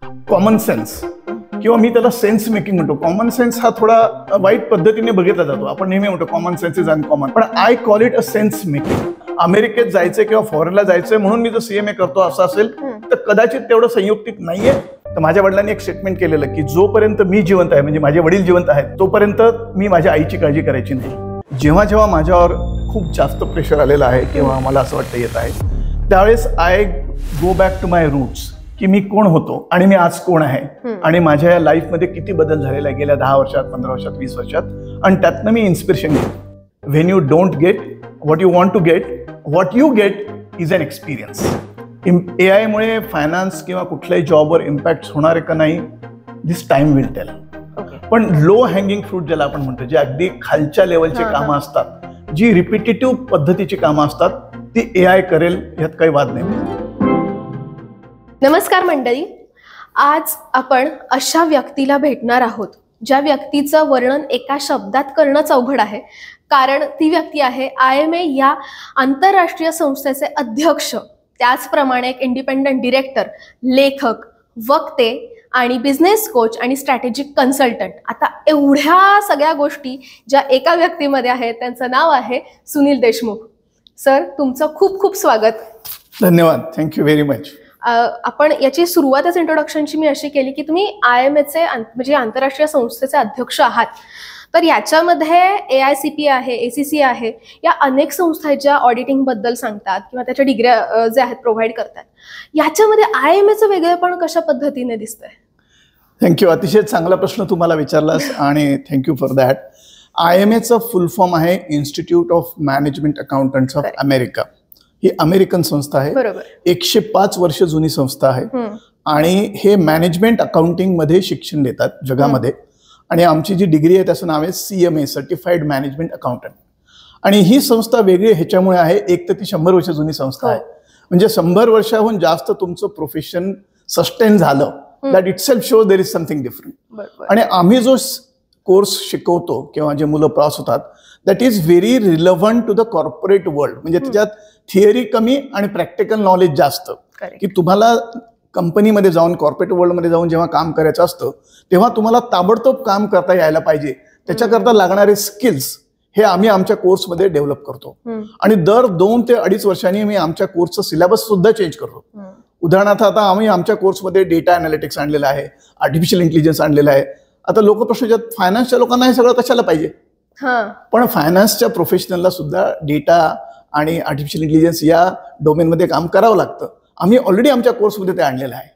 Common sense किंवा मी त्याला sense making म्हणतो. कॉमन सेन्स हा थोडा वाईट पद्धतीने बघितला जातो. आपण नेहमी म्हणतो कॉमन सेन्स इज अनकॉमन, पण I call it a sense making. अमेरिकेत जायचंय किंवा फॉरेनला जायचंय म्हणून मी जर CMA करतो असं असेल तर कदाचित तेवढं संयुक्तिक नाहीये. तर माझ्या वडिलांनी एक स्टेटमेंट केलेलं की जोपर्यंत मी जिवंत आहे, म्हणजे माझे वडील जिवंत आहेत, तोपर्यंत मी माझ्या आईची काळजी करायची नाही. जेव्हा जेव्हा माझ्यावर खूप जास्त प्रेशर आलेलं आहे किंवा मला असं वाटतं येत आहे, त्यावेळेस I go back to my roots, की मी कोण होतो आणि मी आज कोण आहे आणि माझ्या या लाईफमध्ये किती बदल झालेला आहे गेल्या 10 वर्षात, 15 वर्षात, 20 वर्षात, आणि त्यातनं मी इन्स्पिरेशन घेतो. When you don't get what you want to get, what you get is an experience. AI मुळे फायनान्स किंवा कुठल्याही जॉबवर इम्पॅक्ट होणार आहे का नाही, दिस टाइम विल टेल. पण लो हँगिंग फ्रूट ज्याला आपण म्हणतो, जे अगदी खालच्या लेवलची कामं असतात, जी रिपिटेटिव्ह पद्धतीची कामं असतात, ती AI करेल, यात काही वाद नाही. नमस्कार मंडळी, आज आपण अशा व्यक्तीला भेटणार आहोत ज्या व्यक्तीचं वर्णन एका शब्दात करणंच अवघड आहे. कारण ती व्यक्ती आहे IMA या आंतरराष्ट्रीय संस्थेचे अध्यक्ष, त्याचप्रमाणे एक इंडिपेंडंट डिरेक्टर, लेखक, वक्ते आणि बिझनेस कोच आणि स्ट्रॅटेजिक कन्सल्टंट. आता एवढ्या सगळ्या गोष्टी ज्या एका व्यक्तीमध्ये आहेत, त्यांचं नाव आहे सुनील देशमुख. सर, तुमचं खूप खूप स्वागत. धन्यवाद, थँक्यू व्हेरी मच. आपण याची सुरुवातच इंट्रोडक्शनची मी अशी केली की तुम्ही IMAचे म्हणजे आंतरराष्ट्रीय संस्थेचे अध्यक्ष आहात. तर याच्यामध्ये AICP आहे, ACC आहे, या अनेक संस्था आहेत ज्या ऑडिटिंग बद्दल सांगतात किंवा त्याच्या डिग्र्या जे आहेत प्रोव्हाइड करतात. याच्यामध्ये IMAचं वेगळेपण कशा पद्धतीने दिसतंय? थँक्यू, अतिशय चांगला प्रश्न तुम्हाला विचारलास आणि थँक्यू फॉर दॅट. IMAचं फुल फॉर्म आहे institute of management accountants of America. ही अमेरिकन संस्था आहे. 105 वर्ष जुनी संस्था आहे आणि हे मॅनेजमेंट अकाउंटिंग मध्ये शिक्षण देतात जगामध्ये. आणि आमची जी डिग्री आहे त्याचं नाव आहे CMA, सर्टिफाईड मॅनेजमेंट अकाउंटंट. आणि ही संस्था वेगळी ह्याच्यामुळे आहे, एक तर ती 100 वर्ष जुनी संस्था आहे, म्हणजे 100 वर्षाहून जास्त तुमचं प्रोफेशन सस्टेन झालं, that it self shows there is something different. आणि आम्ही जो कोर्स शिकवतो किंवा जे मुलं पास होतात, that is very relevant to the corporate world. म्हणजे त्याच्यात थिअरी कमी आणि प्रॅक्टिकल नॉलेज जास्त. की तुम्हाला कंपनीमध्ये जाऊन, कॉर्पोरेट वर्ल्डमध्ये जाऊन जेव्हा काम करायचं असतं, तेव्हा तुम्हाला ताबडतोब काम करता यायला पाहिजे. त्याच्याकरता लागणारे स्किल्स हे आम्ही आमच्या कोर्समध्ये डेव्हलप करतो. आणि दर 2 ते 2.5 वर्षांनी मी आमच्या कोर्सचं सिलेबस सुद्धा चेंज करतो. उदाहरणार्थ आता आम्ही आमच्या कोर्समध्ये डेटा अनालिटिक्स आणलेला आहे, आर्टिफिशियल इंटेलिजन्स आणलेला आहे. आता लोक प्रश्न विचारतात, फायनान्सच्या लोकांना हे सगळं कशाला पाहिजे? पण फायनान्सच्या प्रोफेशनलला सुद्धा डेटा आणि आर्टिफिशियल इंटेलिजन्स या डोमेनमध्ये काम करावं लागतं. आम्ही ऑलरेडी आमच्या कोर्समध्ये ते आणलेलं आहे.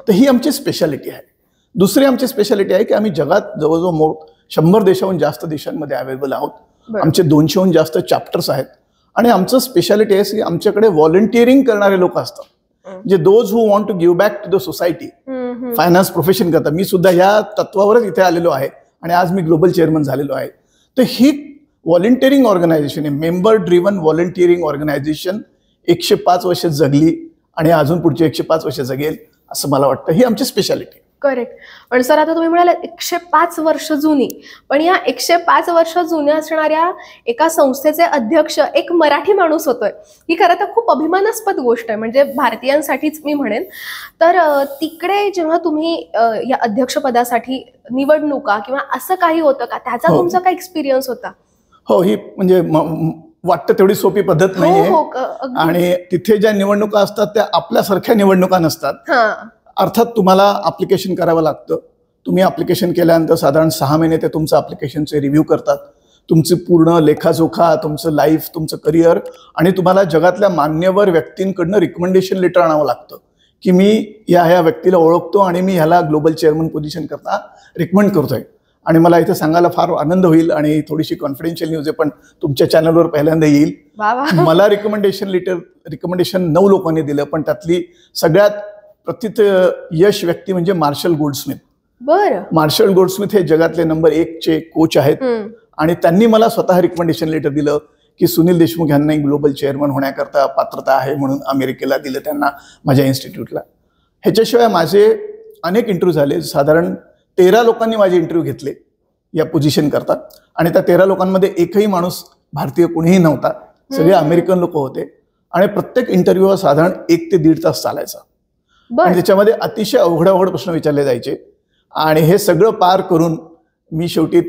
तर ही आमची स्पेशालिटी आहे. दुसरी आमची स्पेशालिटी आहे की आम्ही जगात जवळजवळ 100 देशाहून जास्त देशांमध्ये अवेलेबल आहोत. आमचे 200हून जास्त चॅप्टर्स आहेत. आणि आमचं स्पेशालिटी आहे की आमच्याकडे व्हॉलंटिअरिंग करणारे लोक असतात, जे those who want to give back to the society. Finance profession करता मी सुद्धा या तत्वावरच इथे आलेलो आहे आणि आज मी ग्लोबल चेअरमन झालेलो आहे. तर ही व्हॉलंटिअरिंग ऑर्गनायझेशन आहे, मेंबर ड्रिव्हन व्हॉलंटिअरिंग ऑर्गनायझेशन. 105 वर्ष जगली आणि अजून पुढचे 105 वर्ष जगेल असं मला वाटतं. ही आमची स्पेशालिटी. करेक्ट. पण सर, आता तुम्ही म्हणाले 105 वर्ष जुनी, पण या 105 वर्ष जुन्या असणाऱ्या एका संस्थेचे अध्यक्ष एक मराठी माणूस होतोय, ही खरं तर खूप अभिमानास्पद गोष्ट आहे, म्हणजे भारतीयांसाठीच मी म्हणेन. तर तिकडे जेव्हा तुम्ही या अध्यक्षपदासाठी निवडणुका किंवा असं काही होतं का, त्याचा तुमचा काय एक्सपिरियन्स होता? हो, ही म्हणजे वाटतं तेवढी सोपी पद्धत नाहीये. आणि तिथे ज्या निवडणुका असतात त्या आपल्यासारख्या निवडणुका नसतात. अर्थात तुम्हाला अप्लिकेशन करावं लागतं. तुम्ही अप्लिकेशन केल्यानंतर साधारण 6 महिने ते तुमचं अप्लिकेशनचे रिव्ह्यू करतात. तुमची पूर्ण लेखाजोखा, तुमचं लाईफ, तुमचं करिअर, आणि तुम्हाला जगातल्या मान्यवर व्यक्तींकडनं रिकमेंडेशन लेटर आणावं लागतं की मी ह्या व्यक्तीला ओळखतो आणि मी ह्याला ग्लोबल चेअरमन पोझिशन करता रिकमेंड करतोय. आणि मला इथे सांगायला फार आनंद होईल आणि थोडीशी कॉन्फिडेन्शियल न्यूज आहे, पण तुमच्या चॅनलवर पहिल्यांदा येईल. मला रिकमेंडेशन 9 लोकांनी दिलं, पण त्यातली सगळ्यात प्रथित यश व्यक्ती म्हणजे मार्शल गोल्डस्मिथ. मार्शल गोल्डस्मिथ हे जगातले नंबर 1चे कोच आहेत आणि त्यांनी मला स्वतः रिकमेंडेशन लेटर दिलं की सुनील देशमुख यांना ग्लोबल चेअरमन होण्याकरता पात्रता आहे, म्हणून अमेरिकेला दिलं त्यांना, माझ्या इन्स्टिट्यूटला. ह्याच्याशिवाय माझे अनेक इंटरव्ह्यू झाले. साधारण 13 लोकांनी माझे इंटरव्ह्यू घेतले या पोझिशन करता, आणि त्या 13 लोकांमध्ये एकही माणूस भारतीय कुणीही नव्हता. सगळे अमेरिकन लोक होते आणि प्रत्येक इंटरव्ह्यूवर साधारण 1 ते 1.5 तास चालायचा. आणि त्याच्यामध्ये अतिशय अवघड प्रश्न विचारले जायचे आणि हे सगळं पार करून मी शेवटी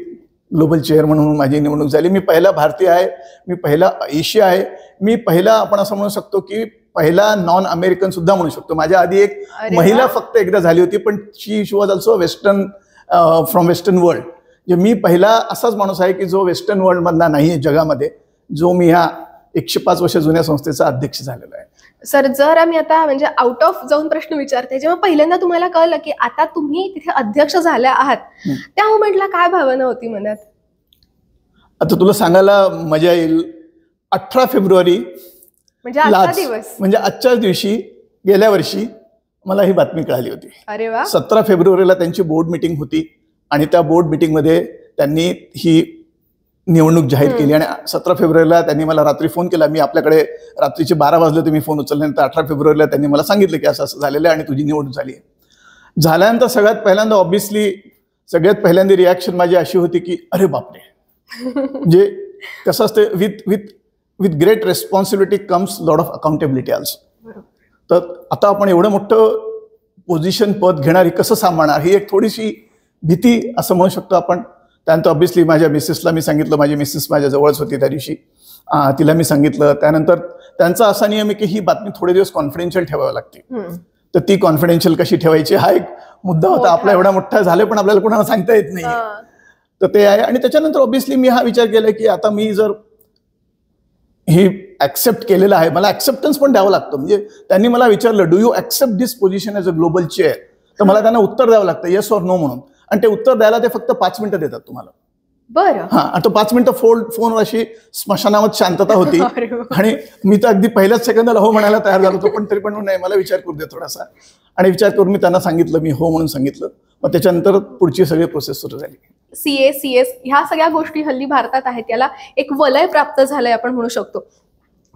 ग्लोबल चेअर म्हणून माझी निवडणूक झाली. मी पहिला भारतीय आहे, मी पहिला एशिया आहे, मी पहिला आपण असं म्हणू शकतो की पहिला नॉन अमेरिकन सुद्धा म्हणू शकतो. माझ्या आधी एक महिला फक्त एकदा झाली होती, पण she was also western from western world. म्हणजे मी पहिला असाच माणूस आहे की जो वेस्टर्न वर्ल्ड मधला नाहीये जगामध्ये, जो मी ह्या 105 वर्ष जुन्या संस्थेचा अध्यक्ष झालेला आहे. सर, जर आम्ही आता म्हणजे आउट ऑफ जाऊन प्रश्न विचारते, जेव्हा पहिल्यांदा तुम्हाला कळलं की आता तुम्ही तिथे अध्यक्ष झाल्या आहात, त्या मोमेंटला काय भावना होती मनात? आता तुला सांगायला मजा येईल, 18 फेब्रुवारी म्हणजे आजचा दिवस, म्हणजे आजच्याच दिवशी गेल्या वर्षी मला ही बातमी कळाली होती. अरे वा. 17 फेब्रुवारीला त्यांची बोर्ड मीटिंग होती आणि त्या बोर्ड मीटिंगमध्ये त्यांनी ही निवडणूक जाहीर केली आणि 17 फेब्रुवारीला त्यांनी मला रात्री फोन केला. मी आपल्याकडे रात्रीचे 12 वाजले तुम्ही फोन उचलल्यानंतर 18 फेब्रुवारीला त्यांनी मला सांगितलं की असं असं झालेलं आहे आणि तुझी निवडणूक झाली आहे. झाल्यानंतर सगळ्यात पहिल्यांदा ऑब्व्हियसली सगळ्यात पहिल्यांदा रिॲक्शन माझी अशी होती की अरे बापरे, म्हणजे कसं असतं, with great responsibility comes lot of accountability also. तर आता आपण एवढं मोठं पोझिशन पद घेणार, हे कसं सांभाळणार, ही एक थोडीशी भीती असं म्हणू शकतो आपण. त्यानंतर ऑब्व्हियसली माझ्या मिसेसला मी सांगितलं, माझी मिसेस माझ्या जवळच होती त्या दिवशी, तिला मी सांगितलं. त्यानंतर त्यांचा असा नियम आहे की ही बातमी थोडे दिवस कॉन्फिडेन्शियल ठेवावी लागते. तर ती कॉन्फिडेन्शियल कशी ठेवायची हा एक मुद्दा होता. आपला एवढा मोठा झालं पण आपल्याला कोणाला सांगता येत नाही, तर ते आहे. आणि त्याच्यानंतर ऑब्व्हियसली मी हा विचार केला की आता मी जर ही ऍक्सेप्ट केलेलं आहे, मला ऍक्सेप्टन्स पण द्यावं लागतं. म्हणजे त्यांनी मला विचारलं, do you accept this position as a global chair, तर मला त्यांना उत्तर द्यावं लागतं येस ऑर नो म्हणून. आणि ते उत्तर द्यायला ते फक्त 5 मिनिटं देतात तुम्हाला. बरं. हा, आणि तो 5 मिनिटं फोनवर अशी स्मशानावर शांतता होती आणि मी तर अगदी पहिल्याच सेकंदाला हो म्हणायला तयार झालो होतो, पण तरी पण नाही, मला विचार करू दे थोडासा. आणि विचार करून मी त्यांना सांगितलं, मी हो म्हणून सांगितलं. मग त्याच्यानंतर पुढची सगळी प्रोसेस सुरू झाली. सीए, सीएस ह्या सगळ्या गोष्टी हल्ली भारतात आहेत, याला एक वलय प्राप्त झालंय आपण म्हणू शकतो.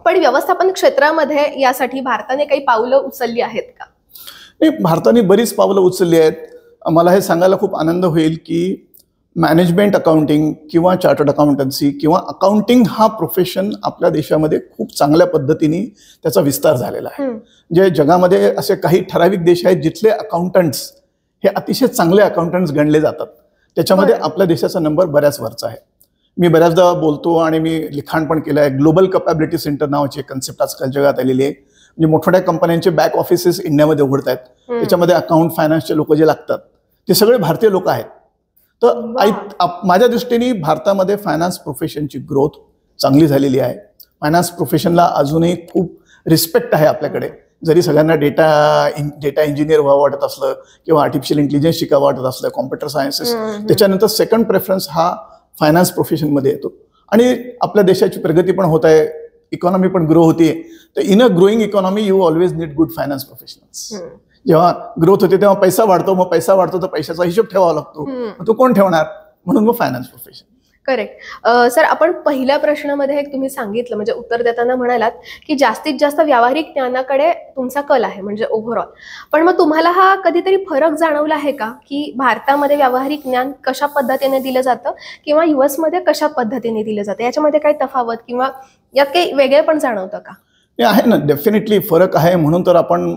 पण व्यवस्थापन क्षेत्रामध्ये यासाठी भारताने काही पावलं उचलली आहेत का? नाही, भारताने बरीच पावलं उचलली आहेत. मला हे सांगायला खूप आनंद होईल की मॅनेजमेंट अकाउंटिंग किंवा चार्टर्ड अकाउंटन्सी किंवा अकाउंटिंग हा प्रोफेशन आपल्या देशामध्ये खूप चांगल्या पद्धतीने त्याचा विस्तार झालेला आहे. जे जगामध्ये असे काही ठराविक देश आहेत जिथले अकाउंटंट्स हे अतिशय चांगले अकाउंटंट्स गणले जातात, त्याच्यामध्ये आपल्या देशाचा नंबर बऱ्याच वरचा आहे. मी बऱ्याचदा बोलतो आणि मी लिखाण पण केलं आहे. ग्लोबल कपॅबिलिटी सेंटर नावाची एक कन्सेप्ट आजकाल जगात आलेली आहे. म्हणजे मोठमोठ्या कंपन्यांचे बॅक ऑफिसेस इंडियामध्ये उघडत आहेत, त्याच्यामध्ये अकाउंट फायनान्सचे लोक जे लागतात ते सगळे भारतीय लोक आहेत. तर माझ्या दृष्टीने भारतामध्ये फायनान्स प्रोफेशनची ग्रोथ चांगली झालेली आहे. फायनान्स प्रोफेशनला अजूनही खूप रिस्पेक्ट आहे आपल्याकडे. जरी सगळ्यांना डेटा इंजिनियर व्हावं वाटत असलं किंवा आर्टिफिशियल इंटेलिजन्स शिकावं वाटत असलं, कॉम्प्युटर सायन्सेस, त्याच्यानंतर सेकंड प्रेफरन्स हा फायनान्स प्रोफेशनमध्ये येतो. आणि आपल्या देशाची प्रगती पण होत आहे, इकॉनॉमी पण ग्रो होते. तर in a growing economy you always need good finance professionals. जेव्हा ग्रोथ होते तेव्हा पैसा वाढतो, मग पैसा वाढतो तर पैशाचा हिशोब ठेवावा लागतो, तो कोण ठेवणार, म्हणून मग फायनान्स प्रोफेशन. करेक्ट. सर, आपण पहिल्या प्रश्नामध्ये एक तुम्ही सांगितलं, म्हणजे उत्तर देताना म्हणालात की जास्तीत जास्त व्यावहारिक ज्ञानाकडे तुमचा कल आहे, म्हणजे ओव्हरऑल. पण मग तुम्हाला हा कधीतरी फरक जाणवला आहे का की भारतामध्ये व्यावहारिक ज्ञान कशा पद्धतीने दिलं जातं किंवा US मध्ये कशा पद्धतीने दिलं जातं, याच्यामध्ये काही तफावत किंवा यात काही वेगळे पण जाणवतं का? आहे ना, डेफिनेटली फरक आहे. म्हणून तर आपण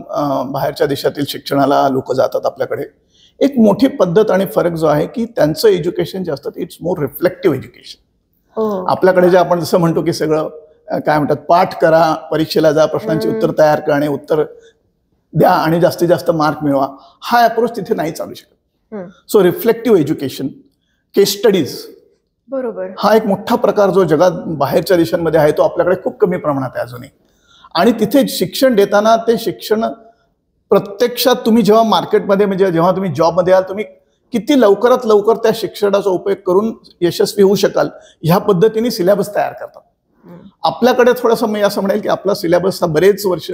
बाहेरच्या देशातील शिक्षणाला लोक जातात आपल्याकडे. एक मोठी पद्धत आणि फरक जो आहे की त्यांचं एज्युकेशन जे असतं इट्स मोर रिफ्लेक्टिव्ह एज्युकेशन. आपल्याकडे जे आपण जसं म्हणतो की सगळं काय म्हणतात, पाठ करा, परीक्षेला जा, प्रश्नांची उत्तर तयार करा आणि उत्तर द्या आणि जास्तीत जास्त मार्क मिळवा, हा अप्रोच तिथे नाही चालू शकत. सो रिफ्लेक्टिव्ह एज्युकेशन, केस स्टडीज, बरोबर, हा एक मोठा प्रकार जो जगात बाहेरच्या देशांमध्ये आहे तो आपल्याकडे खूप कमी प्रमाणात आहे अजूनही. आणि तिथे शिक्षण देताना ते शिक्षण प्रत्यक्षात तुम्ही जेव्हा मार्केटमध्ये, म्हणजे जेव्हा तुम्ही जॉबमध्ये याल, तुम्ही किती लवकरात लवकर त्या शिक्षणाचा उपयोग करून यशस्वी होऊ शकाल ह्या पद्धतीने सिलेबस तयार करतात. आपल्याकडे थोडंसं मी असं म्हणेल की आपला सिलेबस हा बरेच वर्ष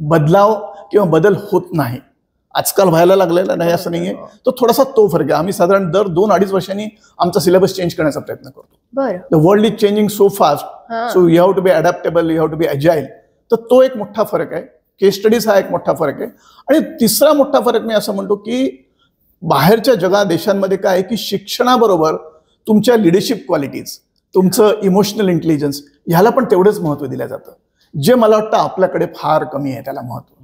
बदलाव किंवा बदल होत नाही. आजकाल व्हायला लागलेला नाही असं नाहीये, तो थोडासा तो फरक आहे. आम्ही साधारण दर 2-2.5 वर्षांनी आमचा सिलेबस चेंज करण्याचा प्रयत्न करतो. The world is changing so fast, so you have to be adaptable, you have to be agile. तर तो एक मोठा फरक आहे. केस स्टडीज हा एक मोठा फरक आहे. आणि तिसरा मोठा फरक मी असं म्हणतो की बाहेरच्या जगात देशांमध्ये काय आहे की शिक्षणाबरोबर तुमच्या लिडरशिप क्वालिटीज, तुमचं इमोशनल इंटेलिजन्स ह्याला पण तेवढंच महत्त्व दिलं जातं, जे मला वाटतं आपल्याकडे फार कमी आहे त्याला महत्त्व.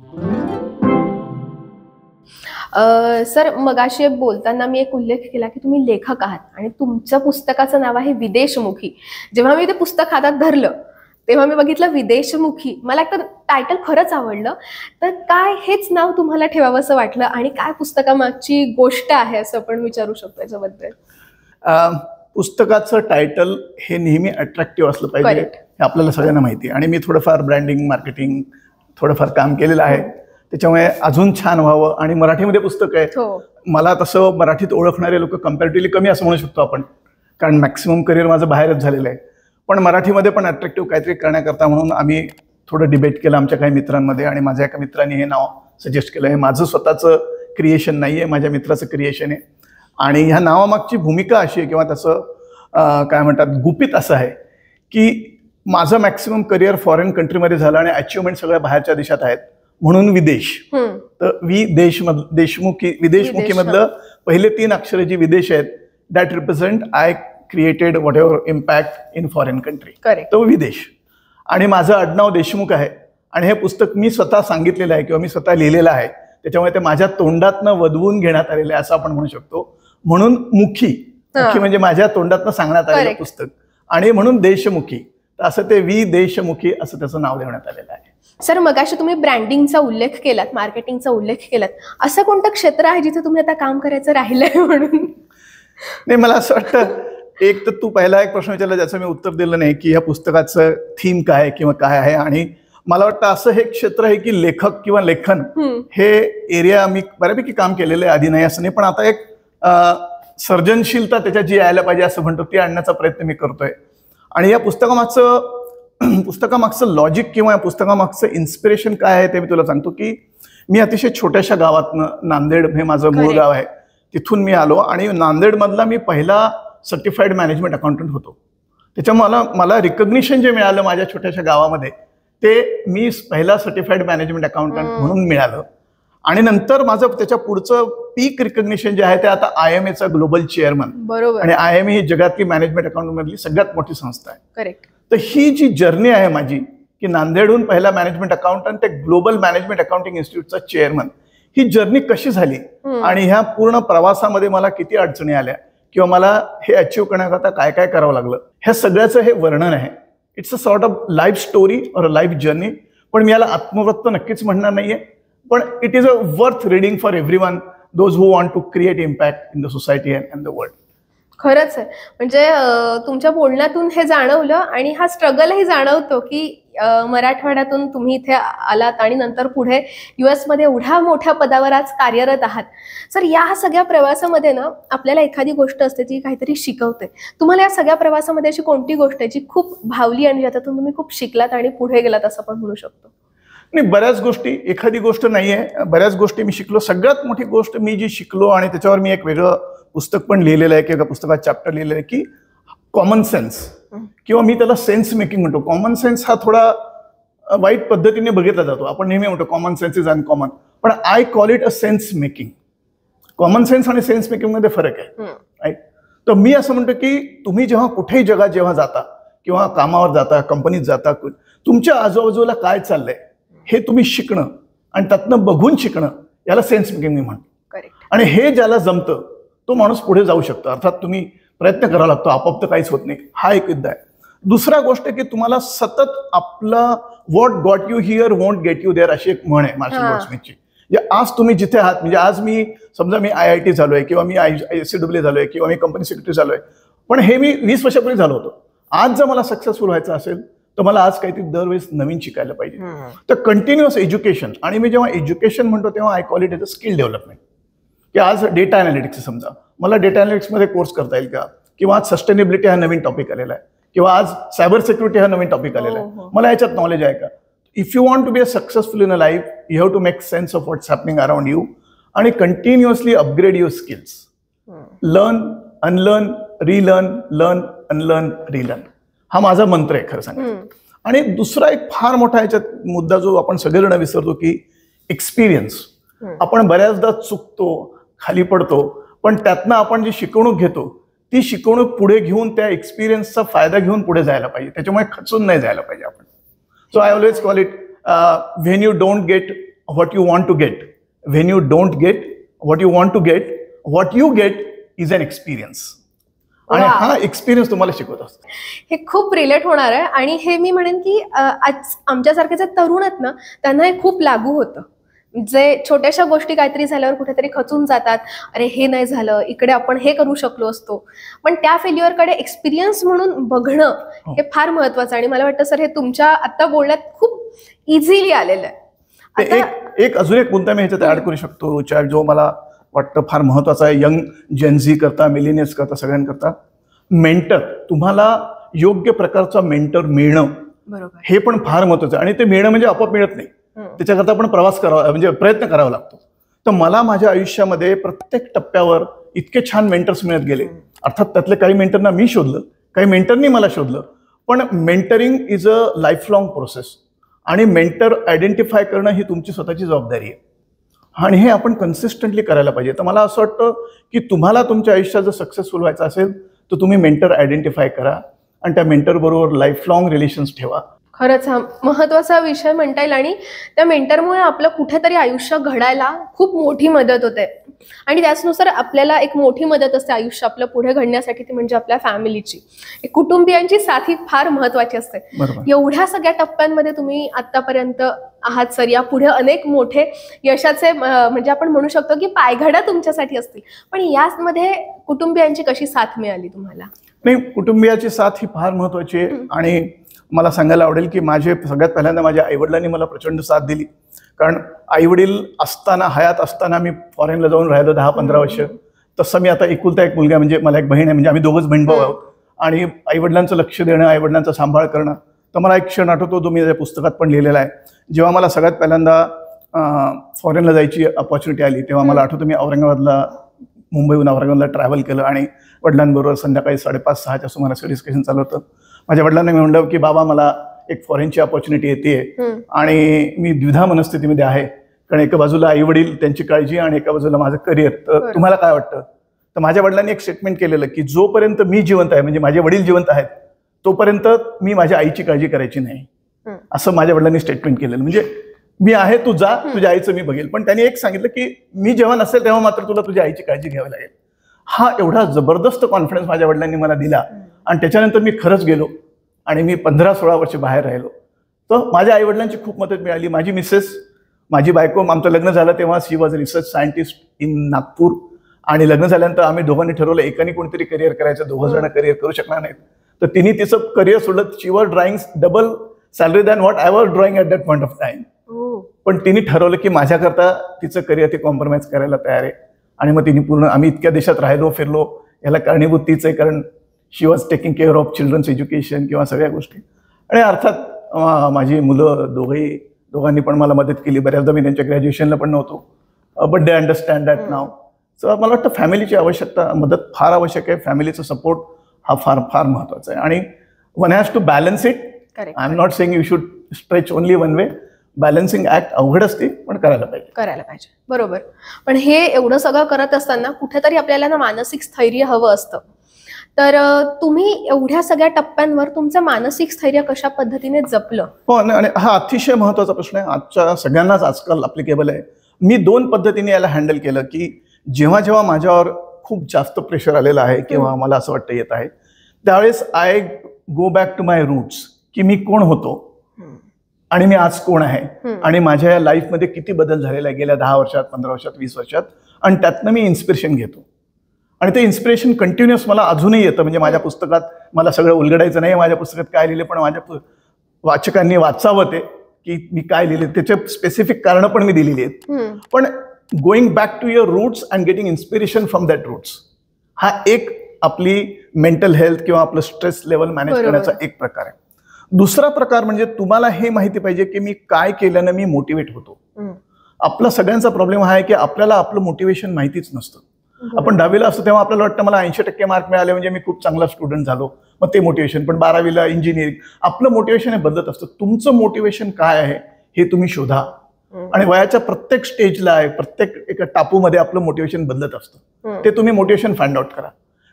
सर मगाशी बोलताना मी एक उल्लेख केला की तुम्ही लेखक आहात आणि तुमच्या पुस्तकाचं नाव आहे विदेशमुखी. जेव्हा मी ते पुस्तक हातात धरलं तेव्हा मी बघितलं विदेशमुखी. मला एक टायटल खरंच आवडलं. तर काय हेच नाव तुम्हाला ठेवावं असं वाटलं आणि काय पुस्तकामागची गोष्ट आहे असं आपण विचारू शकतो याच्याबद्दल? पुस्तकाचं टायटल हे नेहमी अट्रॅक्टिव्ह असलं पाहिजे हे आपल्याला सगळ्यांना माहिती आहे आणि मी थोडंफार ब्रँडिंग मार्केटिंग थोडंफार काम केलेलं आहे. त्याच्यामुळे अजून छान व्हावं. आणि मराठीमध्ये पुस्तक आहे. मला तसं मराठीत ओळखणारे लोक कम्पॅरेटिव्हली कमी असं म्हणू शकतो आपण, कारण मॅक्सिमम करिअर माझं बाहेरच झालेलं आहे. पण मराठीमध्ये पण अट्रॅक्टिव्ह काहीतरी करण्याकरता म्हणून आम्ही थोडं डिबेट केलं आमच्या काही मित्रांमध्ये आणि माझ्या एका मित्रांनी हे नाव सजेस्ट केलं. हे माझं स्वतःचं क्रिएशन नाही आहे, माझ्या मित्राचं क्रिएशन आहे. आणि ह्या नावामागची भूमिका अशी आहे किंवा तसं काय म्हणतात गुपित असं आहे की माझं मॅक्सिमम करिअर फॉरेन कंट्रीमध्ये झालं आणि अचिव्हमेंट सगळ्या बाहेरच्या देशात आहेत म्हणून विदेश. तर विदेशमुखी मधलं पहिले 3 अक्षर जी विदेश आहेत that represent I created what ever impact in foreign country, तो विदेश. आणि माझं आडनाव देशमुख आहे आणि हे पुस्तक मी स्वतः सांगितलेलं आहे किंवा मी स्वतः लिहिलेलं आहे. त्याच्यामुळे ते माझ्या तोंडातनं वधवून घेण्यात आलेलं आहे असं आपण म्हणू शकतो. म्हणून मुखी म्हणजे माझ्या तोंडातनं सांगण्यात आलेलं पुस्तक आणि म्हणून देशमुखी. तर असं ते विदेशमुखी असं त्याचं नाव देण्यात आलेलं आहे. सर मगाशी तुम्ही ब्रँडिंगचा उल्लेख केलात, मार्केटिंगचा उल्लेख केलात. असं कोणतं क्षेत्र आहे जिथे तुम्ही आता काम करायचं राहिलंय म्हणून? नाही, मला असं वाटतं एक तर तू पहिला एक प्रश्न विचारला ज्याचं मी उत्तर दिलं नाही की या पुस्तकाचं थीम काय किंवा काय आहे. आणि मला वाटतं असं हे क्षेत्र आहे की लेखक किंवा लेखन हे एरिया मी बऱ्यापैकी काम केलेलं आहे आधी नाही असं नाही, पण आता एक सर्जनशीलता त्याच्यात जी यायला पाहिजे असं म्हणतो ती आणण्याचा प्रयत्न मी करतोय. आणि या पुस्तकामागचं लॉजिक किंवा या पुस्तकामागचं इन्स्पिरेशन काय आहे ते मी तुला सांगतो की मी अतिशय छोट्याशा गावातनं, नांदेड हे माझं मूळ गाव आहे, तिथून मी आलो आणि नांदेडमधला मी पहिला सर्टिफाईड मॅनेजमेंट अकाउंटंट होतो. त्याच्यामुळे मला रिकग्निशन जे मिळालं माझ्या छोट्याशा गावामध्ये ते मी पहिला सर्टिफाईड मॅनेजमेंट अकाउंटंट म्हणून मिळालं. आणि नंतर माझं त्याच्या पुढचं पीक रिकग्निशन जे आहे ते आता IMAचा ग्लोबल चेअरमन. बरोबर. आणि IMA ही जगातली मॅनेजमेंट अकाउंट मधली सगळ्यात मोठी संस्था आहे. करेक्ट. तर ही जी जर्नी आहे माझी की नांदेडहून पहिला मॅनेजमेंट अकाउंटंट ते ग्लोबल मॅनेजमेंट अकाउंटिंग इन्स्टिट्यूटचा चेअरमन, ही जर्नी कशी झाली आणि ह्या पूर्ण प्रवासामध्ये मला किती अडचणी आल्या किंवा मला हे अचीव्ह करण्याकरता काय काय करावं लागलं, ह्या सगळ्याचं हे वर्णन आहे. It's a sort of life story और अ लाईफ जर्नी. पण मी याला आत्मवृत्त नक्कीच म्हणणार नाहीये, पण it is a worth reading for everyone those who want to create impact in the society and the world. खरंच आहे. म्हणजे तुमच्या बोलण्यातून हे जाणवलं आणि हा स्ट्रगलही जाणवतो की मराठवाड्यातून तुम्ही इथे आलात आणि नंतर पुढे US मध्ये एवढ्या मोठ्या पदावर आज कार्यरत आहात. सर या सगळ्या प्रवासामध्ये ना आपल्याला एखादी गोष्ट असते जी काहीतरी शिकवते. तुम्हाला या सगळ्या प्रवासामध्ये अशी कोणती गोष्ट आहे जी खूप भावली आणि ज्यातून तुम्ही खूप शिकलात आणि पुढे गेलात असं आपण म्हणू शकतो? नाही, बऱ्याच गोष्टी, एखादी गोष्ट नाहीये, बऱ्याच गोष्टी मी शिकलो. सगळ्यात मोठी गोष्ट मी जी शिकलो आणि त्याच्यावर मी एक वेगळं पुस्तक पण लिहिलेलं आहे किंवा पुस्तकात चॅप्टर लिहिलेलं आहे की कॉमन सेन्स किंवा मी त्याला सेन्स मेकिंग म्हणतो. कॉमन सेन्स हा थोडा वाईट पद्धतीने बघितला जातो. आपण नेहमी म्हणतो कॉमन सेन्स इज अनकॉमन, पण I call it a sense making. Common sense आणि सेन्स मेकिंग मध्ये फरक आहे, राईट? तर मी असं म्हणतो की तुम्ही जेव्हा कुठेही जगात जेव्हा जाता किंवा कामावर जाता, कंपनीत जाता, तुमच्या आजूबाजूला काय चाललंय हे तुम्ही शिकणं आणि त्यातनं बघून शिकणं याला सेन्स मेकिंग मी म्हणतो. आणि हे ज्याला जमतं तो माणूस पुढे जाऊ शकतो. अर्थात तुम्ही प्रयत्न करावा लागतो, आपोआप तर काहीच होत नाही. हा एक मुद्दा आहे. दुसरा गोष्ट की तुम्हाला सतत आपला what got you here won't get you there अशी एक म्हण आहे मार्शल गोल्डस्मिथची. आज तुम्ही जिथे आहात, म्हणजे आज मी समजा मी IIT झालोय किंवा मी ICAA झालोय किंवा मी कंपनी सेक्रेटरी झालोय, पण हे मी 20 वर्षापूर्वी झालो होतो. आज जर मला सक्सेसफुल व्हायचं असेल तर मला आज काहीतरी दरवेळेस नवीन शिकायला पाहिजे. तर कंटिन्युअस एज्युकेशन. आणि मी जेव्हा एज्युकेशन म्हणतो तेव्हा I call it as a skill development. की आज डेटा अनालिटिक्स समजा मला डेटा अनालिटिक्समध्ये कोर्स करता येईल का, किंवा आज सस्टेनेबिलिटी हा नवीन टॉपिक आलेला आहे, किंवा आज सायबर सिक्युरिटी हा नवीन टॉपिक आलेला आहे, मला याच्यात नॉलेज आहे का? If you want to be a successful in a life you have to make sense of what's happening around you आणि continuously upgrade your skills. Learn, unlearn, relearn, learn, unlearn, relearn हा माझा मंत्र आहे खरं सांगायचं. आणि दुसरा एक फार मोठा याच्यात मुद्दा जो आपण सगळेजण विसरतो की एक्सपिरियन्स. आपण बऱ्याचदा चुकतो, खाली पडतो, पण त्यातनं आपण जी शिकवणूक घेतो ती शिकवणूक पुढे घेऊन त्या एक्सपिरियन्सचा फायदा घेऊन पुढे जायला पाहिजे. त्याच्यामुळे खचून नाही जायला पाहिजे आपण. So I always call it when you don't get what you want to get, when you don't get what you want to get, what you get is an experience. आणि हा एक्सपिरियन्स तुम्हाला शिकवत असतो. हे खूप रिलेट होणार आहे आणि हे मी म्हणेन की आज आमच्यासारखे जे तरुण आहेत ना त्यांना हे खूप लागू होतं. जे छोट्याशा गोष्टी काहीतरी झाल्यावर कुठेतरी खचून जातात, अरे हे नाही झालं, इकडे आपण हे करू शकलो असतो. पण त्या फेल्युअरकडे एक्सपिरियन्स म्हणून बघणं हे फार महत्वाचं. आणि मला वाटतं सर हे तुमच्या आता बोलण्यात खूप इझिली आलेलं आहे. एक अजून एक मुद्दा मी ह्याच्यात ऍड करू शकतो जो मला वाटतं फार महत्वाचा आहे यंग जेनझी करता, मिलेनियल्स करता, सगळ्यांकरता. मेंटर, तुम्हाला योग्य प्रकारचा मेंटर मिळणं हे पण फार महत्वाचं आहे. आणि ते मिळणं म्हणजे आपोआप मिळत नाही, त्याच्याकरता आपण प्रवास करावा, म्हणजे प्रयत्न करावा लागतो. तर मला माझ्या आयुष्यामध्ये प्रत्येक टप्प्यावर इतके छान मेंटर्स मिळत गेले. अर्थात त्यातले काही मेंटरना मी शोधलं, काही मेंटरनी मला शोधलं. पण mentoring is a life long process आणि मेंटर आयडेंटिफाय करणं ही तुमची स्वतःची जबाबदारी आहे आणि हे आपण कन्सिस्टंटली करायला पाहिजे. तर मला असं वाटतं की तुम्हाला तुमच्या आयुष्यात जर सक्सेसफुल व्हायचं असेल तर तुम्ही मेंटर आयडेंटिफाय करा आणि त्या मेंटर बरोबर लाईफ लॉंग रिलेशन्स ठेवा. खरंच हा महत्वाचा विषय म्हणता येईल आणि त्या मेंटरमुळे आपलं कुठेतरी आयुष्य घडायला खूप मोठी मदत होते आणि त्याचनुसार आपल्याला एक मोठी मदत असते आयुष्य आपलं पुढे घडण्यासाठी, ती म्हणजे आपल्या फॅमिलीची, कुटुंबियांची साथ ही फार महत्वाची असते. एवढ्या सगळ्या टप्प्यांमध्ये तुम्ही आतापर्यंत आहात सर, या पुढे अनेक मोठे यशाचे म्हणजे आपण म्हणू शकतो की पायघड्या तुमच्यासाठी असतील. पण यामध्ये कुटुंबियांची कशी साथ मिळाली तुम्हाला? नाही, कुटुंबियाची साथ ही फार महत्वाची आहे. आणि मला सांगायला आवडेल की माझे सगळ्यात पहिल्यांदा माझ्या आईवडिलांनी मला प्रचंड साथ दिली. कारण आईवडील असताना, हयात असताना मी फॉरेनला जाऊन राहिलो 10-15 वर्ष. तसं मी आता एकुलता एक मुलगा, म्हणजे मला एक बहीण आहे, म्हणजे आम्ही दोघंच बहीण भाऊ आहोत. आणि आईवडिलांचं लक्ष देणं, आईवडिलांचा सांभाळ करणं. तर मला एक क्षण आठवतो, तो मी त्या पुस्तकात पण लिहिलेला आहे. जेव्हा मला सगळ्यात पहिल्यांदा फॉरेनला जायची अपॉर्च्युनिटी आली तेव्हा मला आठवतं मी मुंबईहून औरंगाबादला ट्रॅव्हल केलं आणि वडिलांबरोबर संध्याकाळी 5:30-6च्या सुमारास डिस्कशन चालू होतं. माझ्या वडिलांना मी म्हणलं की बाबा मला एक फॉरेनची अपॉर्च्युनिटी येते आणि मी द्विधा मनस्थितीमध्ये आहे. कारण एका बाजूला आई वडील त्यांची काळजी आणि एका बाजूला माझं करिअर. तर तुम्हाला काय वाटतं? तर माझ्या वडिलांनी एक स्टेटमेंट केलेलं की जोपर्यंत मी जिवंत आहे, म्हणजे माझे वडील जिवंत आहेत, तोपर्यंत मी माझ्या आईची काळजी करायची नाही, असं माझ्या वडिलांनी स्टेटमेंट केलेलं. म्हणजे मी आहे, तू जा, तुझ्या आईचं मी बघेल. पण त्यांनी एक सांगितलं की मी जेव्हा नसेल तेव्हा मात्र तुला तुझ्या आईची काळजी घ्यावी लागेल. हा एवढा जबरदस्त कॉन्फिडन्स माझ्या वडिलांनी मला दिला आणि त्याच्यानंतर मी खरंच गेलो आणि मी 15-16 वर्ष बाहेर राहिलो. तर माझ्या आई वडिलांची खूप मदत मिळाली. माझी मिसेस, माझी बायको, आमचं लग्न झालं तेव्हा she was research scientist in Nagpur. आणि लग्न झाल्यानंतर आम्ही दोघांनी ठरवलं एकाने कोणतरी करिअर करायचं, 2 जण करिअर करू शकणार नाहीत. तर तिने तिचं करिअर सोडलं. She was drawing double salary than what I was drawing at that point of time. पण तिने ठरवलं की माझ्याकरता तिचं करिअर ती कॉम्प्रोमाइज करायला तयार आहे. आणि मग तिने पूर्ण, आम्ही इतक्या देशात राहिलो, फिरलो, याला कारणीभूत तीच आहे. कारण she was taking care of children's education किंवा सगळ्या गोष्टी. आणि अर्थात माझी मुलं दोघांनी पण मला मदत केली. बऱ्याचदा मी त्यांच्या ग्रॅज्युएशनला पण नव्हतो, but they understand that now. So मला वाटतं फॅमिलीची आवश्यकता, मदत फार आवश्यक आहे. फॅमिलीचा सपोर्ट हा फार फार महत्वाचा आहे. आणि one has to balance it. I am not saying you should stretch only one way. Balancing act अवघड असते, पण करायला पाहिजे. बरोबर. पण हे एवढं सगळं करत असताना कुठेतरी आपल्याला ना मानसिक स्थैर्य हवं असतं. तर तुम्ही एवढ्या सगळ्या टप्प्यांवर तुमचं मानसिक स्थैर्य कशा पद्धतीने जपलं? हो, आणि हा अतिशय महत्वाचा प्रश्न आहे. आजच्या सगळ्यांनाच आजकाल ऍप्लिकेबल आहे. मी 2 पद्धतीने याला हँडल केलं की जेव्हा जेव्हा माझ्यावर खूप जास्त प्रेशर आलेलं आहे किंवा मला असं वाटतं येत आहे, त्यावेळेस I go back to my roots, की मी कोण होतो आणि मी आज कोण आहे आणि माझ्या या लाईफमध्ये किती बदल झालेला आहे गेल्या 10 वर्षात, 15 वर्षात, 20 वर्षात. आणि त्यातनं मी इन्स्पिरेशन घेतो आणि ते इन्स्पिरेशन कंटिन्युअस मला अजूनही येतं. म्हणजे माझ्या पुस्तकात मला सगळं उलगडायचं नाही, माझ्या पुस्तकात काय लिहिले, पण माझ्या वाचकांनी वाचावं ते की मी काय लिहिले, त्याचे स्पेसिफिक कारणं पण मी दिलेली आहेत. पण going back to your roots and getting inspiration from that roots, हा एक आपली मेंटल हेल्थ किंवा आपलं स्ट्रेस लेवल मॅनेज करण्याचा एक प्रकार आहे. दुसरा प्रकार म्हणजे तुम्हाला हे माहिती पाहिजे की मी काय केल्यानं मी मोटिवेट होतो. आपला सगळ्यांचा प्रॉब्लेम हा आहे की आपल्याला आपलं मोटिवेशन माहितीच नसतं. आपण 10वीला असतो तेव्हा आपल्याला वाटतं मला 80% मार्क मिळाले म्हणजे मी खूप चांगला स्टुडंट झालो, मग ते मोटिवेशन. पण 12वीला इंजिनिअरिंग, आपलं मोटिवेशन हे बदलत असतं. तुमचं मोटिवेशन काय आहे हे तुम्ही शोधा. आणि वयाच्या प्रत्येक स्टेजला आहे, प्रत्येक एका टापूमध्ये आपलं मोटिवेशन बदलत असतं. ते तुम्ही मोटिवेशन फाइंड आउट करा.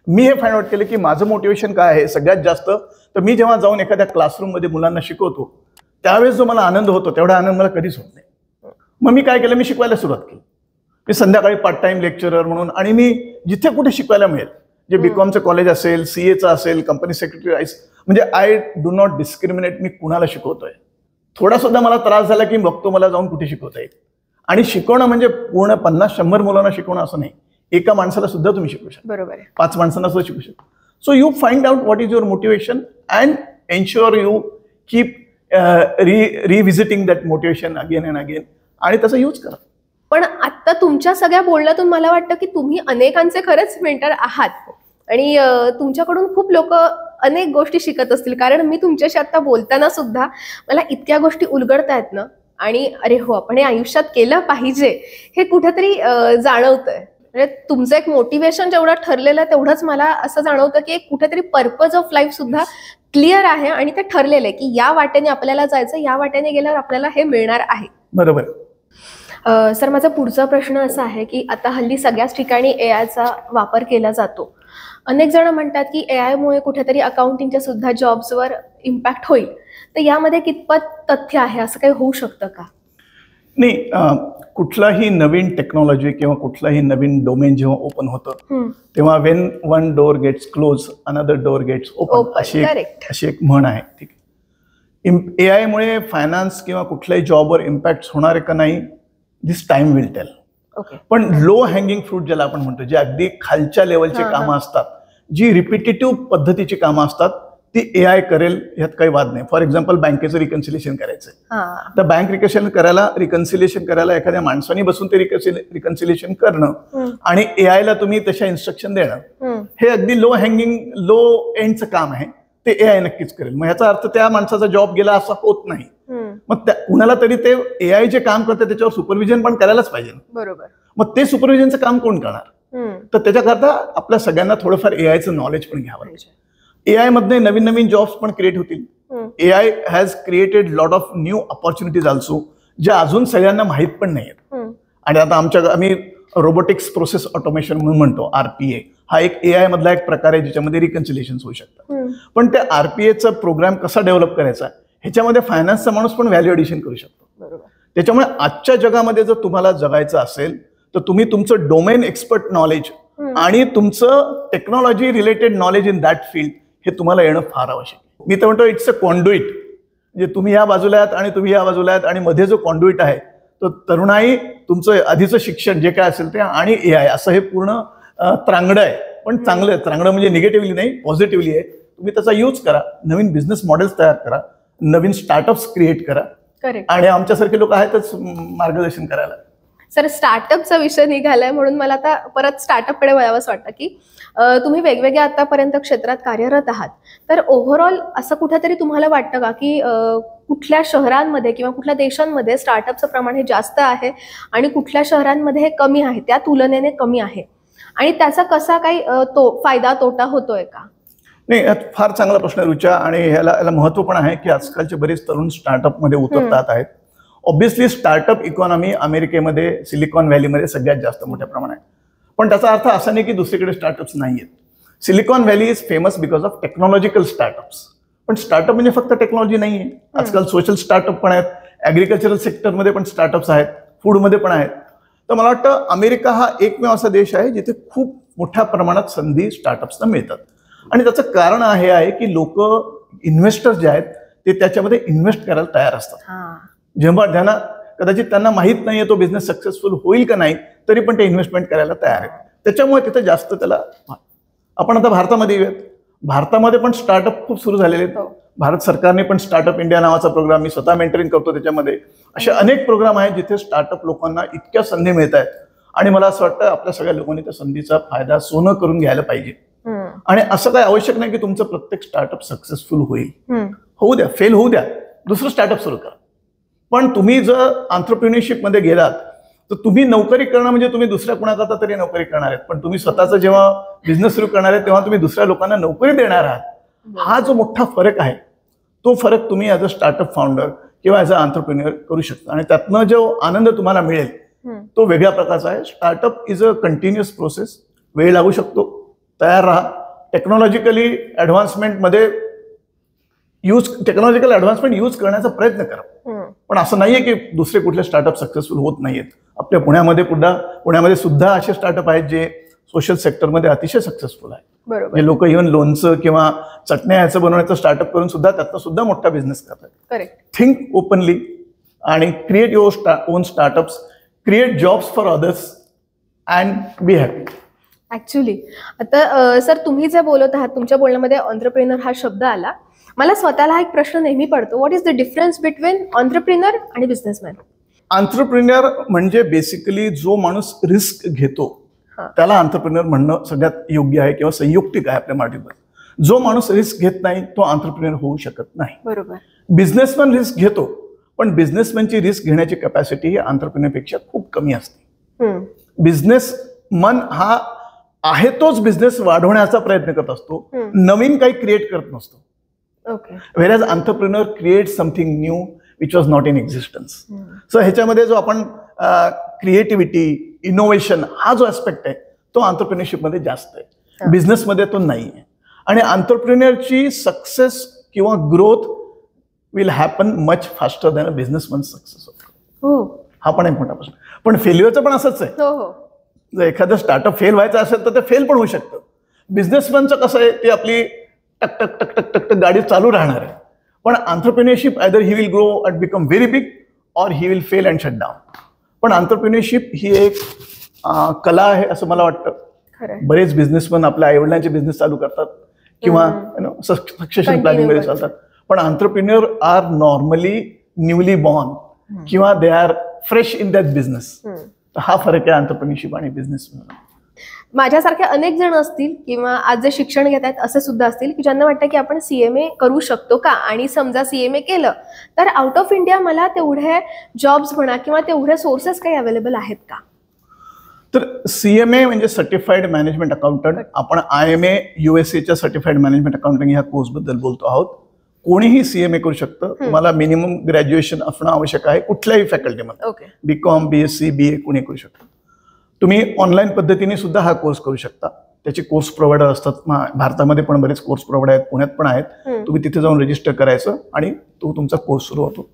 मी हे फाइंड आउट केलं की माझं मोटिवेशन काय आहे सगळ्यात जास्त. तर मी जेव्हा जाऊन एखाद्या क्लासरूममध्ये मुलांना शिकवतो त्यावेळेस जो मला आनंद होतो तेवढा आनंद मला कधीच होत नाही. मग मी काय केलं, मी शिकवायला सुरुवात केली. मी संध्याकाळी पार्ट टाइम लेक्चरर म्हणून, आणि मी जिथे कुठे शिकवायला मिळेल, जे बीकॉमचं कॉलेज असेल, सीएचं असेल, कंपनी सेक्रेटरी, म्हणजे आय डू नॉट डिस्क्रिमिनेट. मी कुणाला शिकवतोय. थोडा सुद्धा मला त्रास झाला की बघतो मला जाऊन कुठे शिकवता येईल. आणि शिकवणं म्हणजे पूर्ण 50-100 मुलांना शिकवणं असं नाही. एका माणसाला सुद्धा तुम्ही शिकवू शकता. बरोबर आहे. 5 माणसांना सुद्धा शिकू शकता. So you find out what is your motivation and ensure you keep revisiting that motivation again and again, आणि त्याचा यूज करा. पण आता तुमच्या सगळ्या बोलण्यातून मला वाटतं की तुम्ही अनेकांचे खरंच मेंटर आहात, आणि तुमच्याकडून खूप लोक अनेक गोष्टी शिकत असतील. कारण मी तुमच्याशी आता बोलताना सुद्धा मला इतक्या गोष्टी उलगडतायत ना, आणि अरे हो, आपण हे आयुष्यात केलं पाहिजे हे कुठेतरी जाणवतंय. म्हणजे तुमचं एक मोटिवेशन जेवढं ठरलेलं आहे तेवढंच मला असं जाणवतं की एक कुठेतरी पर्पज ऑफ लाईफ सुद्धा क्लिअर आहे, आणि ते ठरलेलं आहे की या वाटेने आपल्याला जायचं, या वाटेने गेल्यावर आपल्याला हे मिळणार आहे. बरोबर. सर, माझा पुढचा प्रश्न असा आहे की आता हल्ली सगळ्याच ठिकाणी एआयचा वापर केला जातो. अनेक जण म्हणतात की एआयमुळे कुठेतरी अकाउंटिंगच्या सुद्धा जॉब्सवर इम्पॅक्ट होईल. तर यामध्ये कितपत तथ्य आहे, असं काही होऊ शकतं का? नाही, कुठलाही नवीन टेक्नॉलॉजी किंवा कुठलाही नवीन डोमेन जेव्हा ओपन होतं तेव्हा when one door gets close another door gets open, अशी एक म्हण आहे. ठीक आहे. एआय मुळे फायनान्स किंवा कुठल्याही जॉबवर इम्पॅक्ट होणार आहे का नाही, दिस टाइम विल टेल. पण लो हँगिंग फ्रूट ज्याला आपण म्हणतो, जे अगदी खालच्या लेवलचे कामं असतात, जी रिपिटेटिव्ह पद्धतीची कामं असतात, ती एआय करेल, यात काही वाद नाही. फॉर एक्झाम्पल, बँकेचं रिकन्सिलेशन करायचं, तर बँक रिकन्सिलेशन करायला एखाद्या माणसाने बसून ते रिकन्सिलेशन करणं आणि एआयला तुम्ही तशा इन्स्ट्रक्शन देणं, हे अगदी लो एंडचं काम आहे. ते एआय नक्कीच करेल. मग याचा अर्थ त्या माणसाचा जॉब गेला असं होत नाही. मग कुणाला तरी ते एआय जे काम करते त्याच्यावर सुपरविजन पण करायलाच पाहिजे. बरोबर. मग ते सुपरविजनचं काम कोण करणार? तर त्याच्याकरता आपल्या सगळ्यांना थोडंफार एआयचं नॉलेज पण घ्यावं. एआय मध्ये नवीन नवीन जॉब्स पण क्रिएट होतील. AI has created lot of new opportunities also, ज्या अजून सगळ्यांना माहीत पण नाहीत. आणि आता आम्ही रोबोटिक्स प्रोसेस ऑटोमेशन म्हणून म्हणतो, RPA, हा एक एआय मधला एक प्रकार आहे ज्याच्यामध्ये रिकन्सिलेशन होऊ शकतं. पण त्या RPAचा प्रोग्राम कसा डेव्हलप करायचा ह्याच्यामध्ये फायनान्सचा माणूस पण व्हॅल्यू एडिशन करू शकतो. त्याच्यामुळे आजच्या जगामध्ये जर तुम्हाला जगायचं असेल तर तुम्ही तुमचं डोमेन एक्सपर्ट नॉलेज आणि तुमचं technology related knowledge in that field हे तुम्हाला येणं फार आवश्यक. मी तर म्हणतो इट्स अ कॉन्ड्युइट. म्हणजे तुम्ही या बाजूला आहात आणि तुम्ही या बाजूला आहात, आणि मध्ये जो कॉन्ड्युइट आहे तो तरुणाई, तुमचं आधीचं शिक्षण जे काय असेल ते, आणि एआय, असं हे पूर्ण त्रांगडं आहे. पण चांगलं आहे. त्रांगडं म्हणजे निगेटिव्हली नाही, पॉझिटिव्हली आहे. तुम्ही त्याचा यूज करा, नवीन बिझनेस मॉडेल्स तयार करा, नवीन स्टार्टअप्स क्रिएट करा. आणि आमच्यासारखे लोक आहेतच मार्गदर्शन करायला. सर, स्टार्टअपचा विषय निघालाय म्हणून मला आता परत स्टार्टअपकडे वळावंच वाटतं की तुम्ही वेगवेगळ्या आतापर्यंत क्षेत्रात कार्यरत आहात. तर ओव्हरऑल असं कुठेतरी तुम्हाला वाटतं का की कुठल्या शहरांमध्ये किंवा कुठल्या देशांमध्ये स्टार्टअपचं प्रमाण हे जास्त आहे आणि कुठल्या शहरांमध्ये हे कमी आहे, त्या तुलनेने कमी आहे, आणि त्याचा कसा काही फायदा तोटा होतोय का? नाही, फार चांगला प्रश्न रुचा, आणि ह्याला महत्व पण आहे की आजकालचे बरेच तरुण स्टार्टअपमध्ये उतरतात आहेत. ऑब्व्हियसली स्टार्टअप इकॉनॉमी अमेरिकेमध्ये, सिलिकॉन व्हॅलीमध्ये सगळ्यात जास्त मोठ्या प्रमाणात आहे. पण त्याचा अर्थ असा नाही की दुसरीकडे स्टार्टअप्स नाही आहेत. Silicon valley is famous because of technological startups. पण स्टार्टअप म्हणजे फक्त टेक्नॉलॉजी नाही आहे. आजकाल सोशल स्टार्टअप पण आहेत, ॲग्रिकल्चरल सेक्टरमध्ये पण स्टार्टअप्स आहेत, फूडमध्ये पण आहेत. तर मला वाटतं अमेरिका हा एकमेव असा देश आहे जिथे खूप मोठ्या प्रमाणात संधी स्टार्टअप्सना मिळतात. आणि त्याचं कारण हे आहे की लोक, इन्व्हेस्टर्स जे आहेत ते त्याच्यामध्ये इन्व्हेस्ट करायला तयार असतात. जेव्हा कदाचित त्यांना माहीत नाहीये तो बिझनेस सक्सेसफुल होईल का नाही, तरी पण ते इन्व्हेस्टमेंट करायला तयार आहेत. त्याच्यामुळे तिथे जास्त त्याला. आपण आता भारतामध्ये येऊयात. भारतामध्ये पण स्टार्टअप खूप सुरू झालेले आहेत. भारत सरकारने पण स्टार्टअप इंडिया नावाचा प्रोग्राम, मी स्वतः मेंटरिंग करतो त्याच्यामध्ये, असे अनेक प्रोग्राम आहेत जिथे स्टार्टअप लोकांना इतक्या संधी मिळत आहेत. आणि मला असं वाटतं आपल्या सगळ्या लोकांनी त्या संधीचा फायदा सोनं करून घ्यायला पाहिजे. आणि असं काही आवश्यक नाही की तुमचं प्रत्येक स्टार्टअप सक्सेसफुल होईल. होऊ द्या, फेल होऊ द्या, दुसरं स्टार्टअप सुरू करा. पण तुम्ही जर एंटरप्रेन्योरशिप मध्ये गेलात तर तुम्ही नोकरी करणं म्हणजे तुम्ही दुसऱ्या कुणाकरता तरी नोकरी करणार आहेत. पण तुम्ही स्वतःचा जेव्हा बिझनेस सुरू करणार आहे तेव्हा तुम्ही दुसऱ्या लोकांना नोकरी देणार आहात. हा जो मोठा फरक आहे तो फरक तुम्ही ॲज अ स्टार्टअप फाउंडर किंवा ॲज अ एंटरप्रेन्योर करू शकता. आणि त्यातनं जो आनंद तुम्हाला मिळेल तो वेगळ्या प्रकारचा आहे. Startup is a continuous process. वेळ लागू शकतो. तयार राहा. टेक्नॉलॉजिकल ॲडव्हान्समेंट यूज करण्याचा प्रयत्न करा. पण असं नाहीये की दुसरे कुठले स्टार्टअप सक्सेसफुल होत नाहीयेत. आपल्या पुण्यामध्ये सुद्धा असे स्टार्टअप आहेत जे सोशल सेक्टरमध्ये अतिशय सक्सेसफुल आहेत. बरोबर. जे लोक इव्हन लोणचं किंवा चटण्या याचं बनवण्याचं स्टार्टअप करून सुद्धा त्यातनं सुद्धा मोठा बिझनेस करतात. करेक्ट. थिंक ओपनली आणि create your on startups, create jobs for others and be happy. Actually आता सर तुम्ही जे बोलत आहात तुमच्या बोलण्यामध्ये एंटरप्रेन्योर हा शब्द आला. मला स्वतःला हा एक प्रश्न नेहमी पडतो, what is the difference between entrepreneur आणि बिझनेसमॅन? एंटरप्रेन्योर म्हणजे बेसिकली जो माणूस रिस्क घेतो त्याला एंटरप्रेन्योर म्हणणं सगळ्यात योग्य आहे किंवा संयुक्तिक आहे आपल्या मराठीमध्ये. जो माणूस रिस्क घेत नाही तो एंटरप्रेन्योर होऊ शकत नाही. बरोबर. बिझनेसमॅन रिस्क घेतो, पण रिस्क घेण्याची कॅपॅसिटी ही एंटरप्रेन्योरपेक्षा खूप कमी असते. बिझनेसमन हा आहे तोच बिझनेस वाढवण्याचा प्रयत्न करत असतो, नवीन काही क्रिएट करत नसतो. Whereas entrepreneur create something new which was not in existence. So ह्याच्यामध्ये जो आपण क्रिएटिव्हिटी, इनोव्हेशन हा जो ऍस्पेक्ट आहे तो एंटरप्रेन्योरशिपमध्ये जास्त आहे, बिझनेसमध्ये तो नाही आहे. आणि एंटरप्रेन्योरची सक्सेस किंवा growth will happen much faster than a businessman success. हा पण एक मोठा प्रश्न. पण फेल्युअरचं पण असंच आहे. जर एखादं स्टार्टअप फेल व्हायचं असेल तर ते फेल पण होऊ शकतं. बिझनेसमॅनचं कसं आहे, ती आपली टक टक टक टक टक टक गाडी चालू राहणार आहे. पण entrepreneurship either he will grow and become very big or he will fail and shut down. पण एंटरप्रेन्योरशिप ही एक कला आहे असं मला वाटतं. बरेच बिझनेसमन आपल्या आईवडिलांचे बिझनेस चालू करतात किंवा सक्सेशन प्लॅनिंग मध्ये चालतात. पण entrepreneur are normally newly born किंवा they are fresh in that business. तर हा फरक आहे एंटरप्रेन्योरशिप आणि बिझनेस. माझ्यासारखे अनेक जण असतील किंवा आज जे शिक्षण घेत आहेत असे सुद्धा असतील की ज्यांना वाटतं की आपण CMA करू शकतो का, आणि समजा CMA केलं तर आउट ऑफ इंडिया मला तेवढे जॉब्स म्हणा किंवा तेवढे सोर्सेस काही अवेलेबल आहेत का? तर CMA म्हणजे सर्टिफाईड मॅनेजमेंट अकाउंटंट. आपण IMA USA certified management accounting ह्या कोर्सबद्दल बोलतो आहोत. कोणीही CMA करू शकतं. तुम्हाला मिनिमम ग्रॅज्युएशन असणं आवश्यक आहे कुठल्याही फॅकल्टीमध्ये. BCom, BSc, BA कोणी करू शकतं. तुम्ही ऑनलाईन पद्धतीने सुद्धा हा कोर्स करू शकता. त्याचे कोर्स प्रोव्हायडर असतात. भारतामध्ये पण बरेच कोर्स प्रोव्हायडर आहेत, पुण्यात पण आहेत. तुम्ही तिथे जाऊन रजिस्टर करायचं आणि तो तुमचा कोर्स सुरू होतो.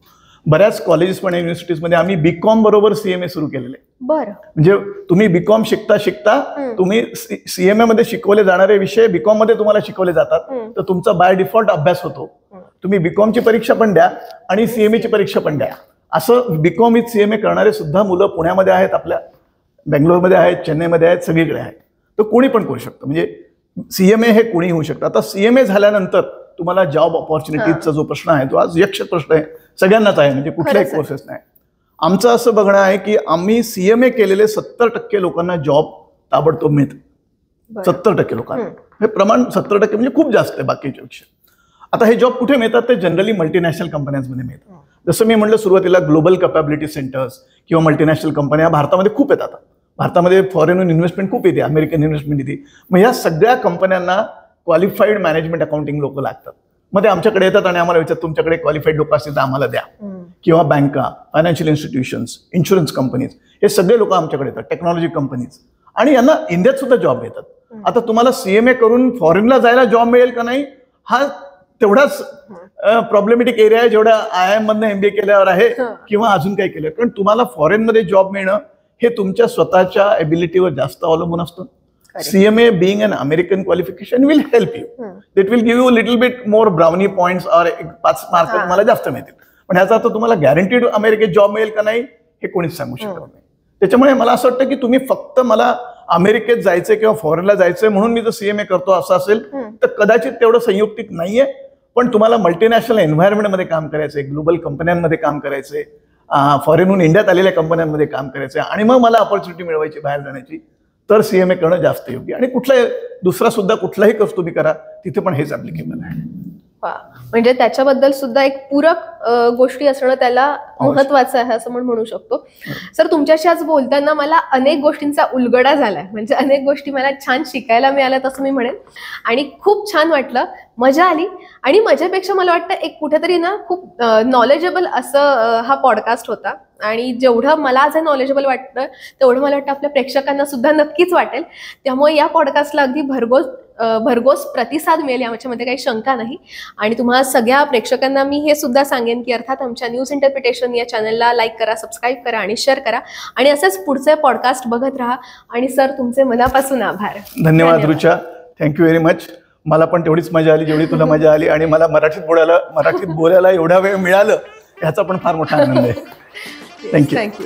बऱ्याच कॉलेजेस पण युनिव्हर्सिटीजमध्ये आम्ही BCom बरोबर CMA सुरू केलेले. बरं. म्हणजे तुम्ही BCom शिकता शिकता तुम्ही CMA मध्ये शिकवले जाणारे विषय BCom मध्ये तुम्हाला शिकवले जातात. तर तुमचा बाय डिफॉल्ट अभ्यास होतो. तुम्ही BCom ची परीक्षा पण द्या आणि CMA ची परीक्षा पण द्या. असं BCom विथ CMA करणारे सुद्धा मुलं पुण्यामध्ये आहेत, आपल्या बेंगलोरमध्ये आहेत, चेन्नईमध्ये आहेत, सगळीकडे आहेत. तर कोणी पण करू शकतं. म्हणजे CMA हे कोणी होऊ शकतं. आता CMA झाल्यानंतर तुम्हाला जॉब ऑपॉर्च्युनिटीजचा जो प्रश्न आहे तो आज यक्ष प्रश्न आहे, सगळ्यांनाच आहे. म्हणजे कुठल्याही कोर्सेस नाही. आमचं असं बघणं आहे की आम्ही CMA केलेले 70% लोकांना जॉब ताबडतोब मिळतं. 70% लोकांना. हे प्रमाण 70% म्हणजे खूप जास्त आहे बाकीच्यापेक्षा. आता हे जॉब कुठे मिळतात? ते जनरली मल्टीनॅशनल कंपन्यांमध्ये मिळतात. जसं मी म्हटलं सुरुवातीला, ग्लोबल कॅपॅबिलिटी सेंटर्स किंवा मल्टीनॅशनल कंपन्या भारतामध्ये खूप येतात. भारतामध्ये फॉरेन इन्व्हेस्टमेंट खूप येते, अमेरिकन इन्व्हेस्टमेंट येते. मग ह्या सगळ्या कंपन्यांना क्वालिफाईड मॅनेजमेंट अकाउंटिंग लोक लागतात. मग ते आमच्याकडे येतात आणि आम्हाला विचारतात तुमच्याकडे क्वालिफाईड लोक असतील तर आम्हाला द्या. किंवा बँका, फायनान्शियल इन्स्टिट्यूशन्स, इन्शुरन्स कंपनीज, हे सगळे लोक आमच्याकडे येतात. टेक्नॉलॉजी कंपनीज, आणि यांना इंडियात सुद्धा जॉब मिळतात. आता तुम्हाला CMA करून फॉरेनला जायला जॉब मिळेल का नाही हा तेवढाच प्रॉब्लेमॅटिक एरिया आहे जेवढा IIM मधनं MBA केल्यावर आहे किंवा अजून काही केलं. कारण तुम्हाला फॉरेनमध्ये जॉब मिळणं हे तुमच्या स्वतःच्या एबिलिटीवर जास्त अवलंबून असतं. CMA being an American qualification will help you. It will give you a little bit more brownie points or 5 mark तुम्हाला जास्त मिळतील. पण ह्याचा अर्थ तुम्हाला गॅरंटीड अमेरिकेत जॉब मिळेल का नाही हे कोणीच सांगू शकत नाही. त्याच्यामुळे मला असं वाटतं की तुम्ही फक्त मला अमेरिकेत जायचंय किंवा फॉरेनला जायचंय म्हणून मी जर CMA करतो असं असेल तर कदाचित तेवढं संयुक्तिक नाहीये. पण तुम्हाला मल्टीनॅशनल एन्व्हायरमेंटमध्ये काम करायचंय, ग्लोबल कंपन्यांमध्ये काम करायचंय, फॉरेनहून इंडियात आलेल्या कंपन्यांमध्ये काम करायचंय आणि मग मला ऑपॉर्च्युनिटी मिळवायची बाहेर जाण्याची, तर CMA करणं जास्त योग्य. आणि दुसरा सुद्धा कुठलाही कोर्स तुम्ही करा तिथे पण हेच ऍप्लिकेबल आहे. म्हणजे त्याच्याबद्दल सुद्धा एक पूरक गोष्टी असणं त्याला महत्वाचं आहे असं म्हणू शकतो. सर तुमच्याशी आज बोलताना मला अनेक गोष्टींचा उलगडा झालाय. म्हणजे अनेक गोष्टी मला छान शिकायला मिळाल्यात असं मी म्हणेन. आणि खूप छान वाटलं, मजा आली. आणि मजेपेक्षा मला वाटतं एक कुठेतरी ना खूप नॉलेजेबल असं हा पॉडकास्ट होता. आणि जेवढं मला आज नॉलेजेबल वाटतं तेवढं मला वाटतं आपल्या प्रेक्षकांना सुद्धा नक्कीच वाटेल. त्यामुळे या पॉडकास्टला अगदी भरघोस प्रतिसाद मिळेल याच्यामध्ये काही शंका नाही. आणि तुम्हाला सगळ्या प्रेक्षकांना मी हे सुद्धा सांगेन सांगेन की अर्थात आमच्या न्यूज इंटरप्रिटेशन या चॅनलला लाईक करा, सबस्क्राईब करा आणि शेअर करा आणि असेच पुढचे पॉडकास्ट बघत राहा. आणि सर, तुमचे मनापासून आभार. धन्यवाद रुचा, थँक्यू व्हेरी मच. मला पण तेवढीच मजा आली जेवढी तुला मजा आली, आणि मला मराठीत बोलायला एवढा वेळ मिळालं याचा पण फार मोठा आनंद आहे. थँक्यू.